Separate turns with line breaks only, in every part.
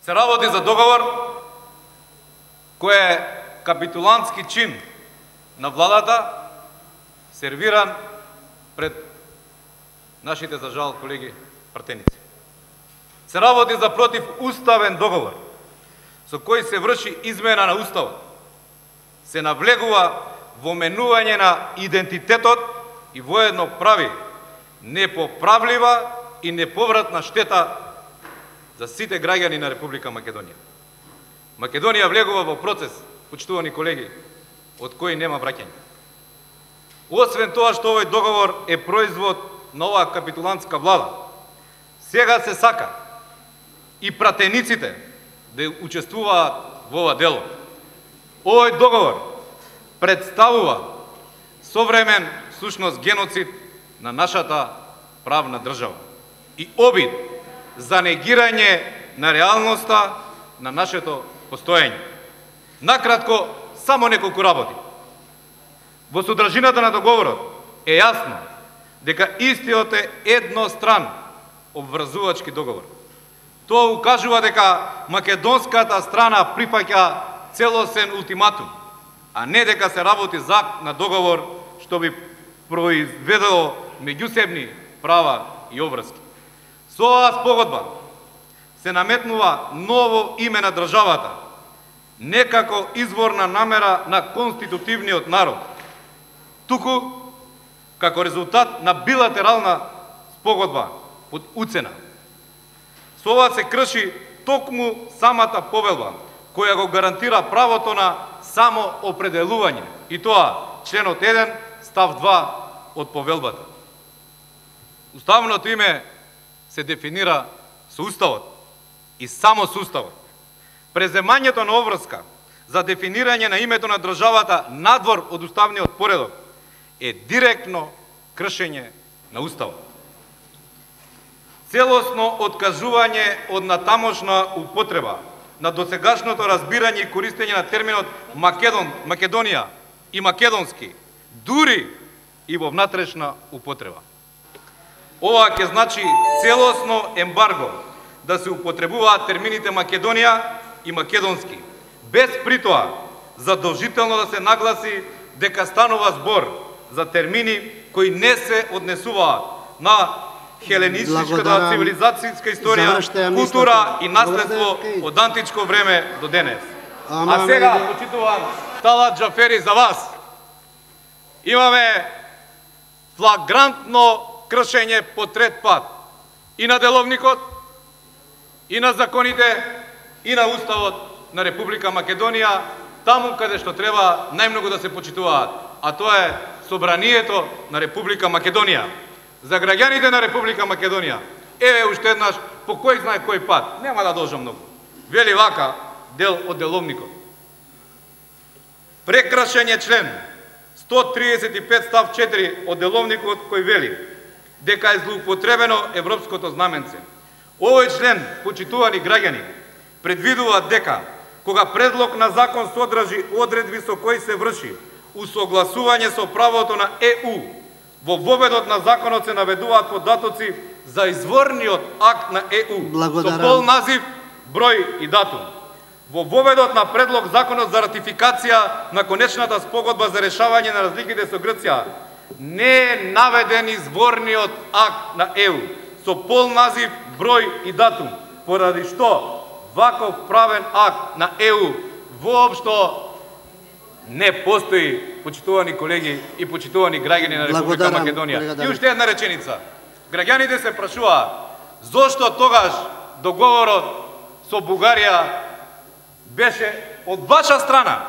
Се работи за договор кој е капитулантски чин на владата, сервиран пред нашите, за жал, колеги пратеници. Се работи за противуставен договор, со кој се врши измена на уставот. Се навлегува во менување на идентитетот и воедно прави непоправлива и неповратна штета за сите граѓани на Република Македонија. Македонија влегува во процес, почитувани колеги, од кој нема враќање. Освен тоа што овој договор е производ на оваа капитулантска влада, сега се сака и пратениците да учествуваат во ова дело. Овој договор представува современ, всушност геноцид на нашата правна држава и обид за негирање на реалноста на нашето постоење. Накратко, само неколку работи. Во содржината на договорот е јасно дека истиот е едностран обврзувачки договор. Тоа укажува дека македонската страна прифаќа целосен ултиматум, а не дека се работи за на договор што би произведало меѓусебни права и обврски. Со оваа спогодба се наметнува ново име на државата, некако изворна намера на конститутивниот народ, туку како резултат на билатерална спогодба под уцена. Со ова се крши токму самата повелба, која го гарантира правото на самоопределување, и тоа членот 1, став 2 од повелбата. Уставното име се дефинира со Уставот и само со Уставот. Преземањето на обврска за дефинирање на името на државата надвор од уставниот поредок е директно кршење на Уставот. Целосно откажување од натамошна употреба на досегашното разбирање и користење на терминот Македонија и македонски, дури и во внатрешна употреба. Ова ќе значи целосно ембарго да се употребуваат термините Македонија и македонски, без притоа задолжително да се нагласи дека станува збор за термини кои не се однесуваат на хеленистичката цивилизацијска историја, култура и наследство од античко време до денес. А сега, почитуван Талат Џафери, за вас имаме флагрантно кршење по трет пат и на деловникот, и на законите, и на Уставот на Република Македонија, таму каде што треба најмногу да се почитуваат, а тоа е Собранието на Република Македонија. За граѓаните на Република Македонија, еве уште еднаш, по кој знае кој пат, нема да должам многу. Вели вака дел од деловникот. Прекрашење член 135 став 4 од деловникот кој вели дека е злоупотребено европското знаменце. Овој член, почитувани граѓани, предвидува дека кога предлог на закон содржи одредби со кои се врши усогласување со правото на ЕУ, во воведот на законот се наведуваат податоци за изворниот акт на ЕУ со пол назив, број и датум. Во воведот на предлог законот за ратификација на конечната спогодба за решавање на разликите со Грција не е наведен изворниот акт на ЕУ со пол назив, број и датум, поради што ваков правен акт на ЕУ воопшто не постои, почитувани колеги и почитувани граѓани на Република Македонија. И уште една реченица. Граѓаните се прашуваат зошто тогаш договорот со Бугарија беше од ваша страна,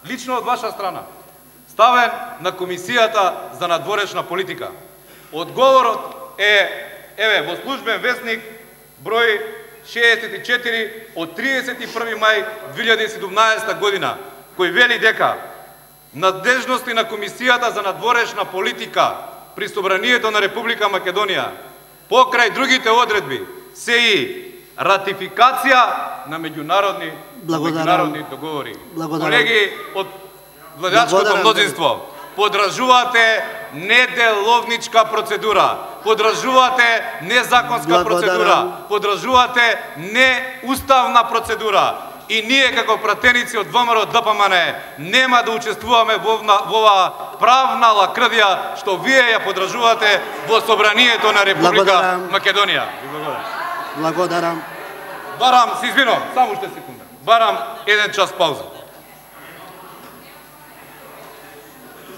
лично од ваша страна, ставен на Комисијата за надворешна политика. Одговорот е, еве, во службен весник, број 64 од 31 мај 2017 година, кој вели дека надлежности на Комисијата за надворешна политика при Собранието на Република Македонија, покрај другите одредби, се и ратификација на меѓународни договори. Колеги од владачкото мнозинство, подражувате неделовничка процедура, подржувате незаконска процедура, подржувате неуставна процедура. И ние како пратеници од ВМРО ДПМН нема да учествуваме во оваа правна лакрдија што вие ја подржувате во собранието на Република Македонија.
Благодарам.
Барам, се извинувам, само уште секунда. Барам 1 час пауза.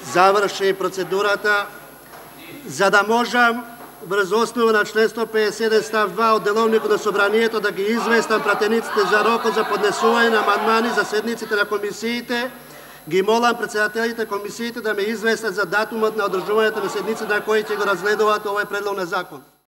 Заврши процедурата за да можам врз основа на член 151 став 2 од Деловникот на Собранието да ги известам пратениците за рокот за поднесување на амандмани за седниците на комисиите. Ги молам председателите комисиите да ме известат за датумот на одржувањето на седниците на кои ќе го разгледуваат овој предлог на закон.